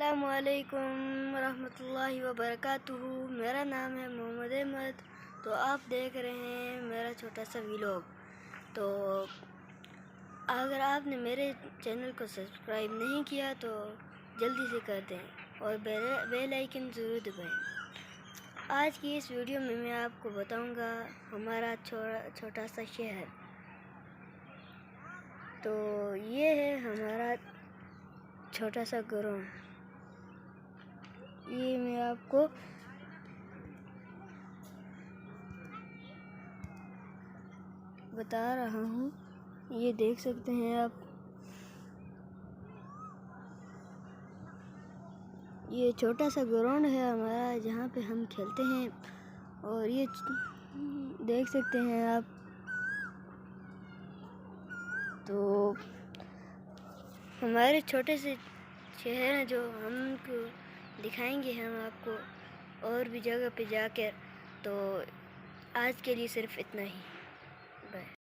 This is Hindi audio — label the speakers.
Speaker 1: अस्सलामुअलैकुम रहमतुल्लाहि वबरकातुहू। मेरा नाम है मोहम्मद अहमद। तो आप देख रहे हैं मेरा छोटा सा व्लॉग। तो अगर आपने मेरे चैनल को सब्सक्राइब नहीं किया तो जल्दी से कर दें और बेल आइकन ज़रूर दबाएं। आज की इस वीडियो में मैं आपको बताऊंगा हमारा छोटा सा शहर। तो ये है हमारा छोटा सा ग्राउंड। ये मैं आपको बता रहा हूँ, ये देख सकते हैं आप। ये छोटा सा ग्राउंड है हमारा, जहाँ पे हम खेलते हैं। और ये देख सकते हैं आप। तो हमारे छोटे से शहर हैं जो हमको दिखाएंगे हम आपको और भी जगह पे जाकर। तो आज के लिए सिर्फ इतना ही। बाय।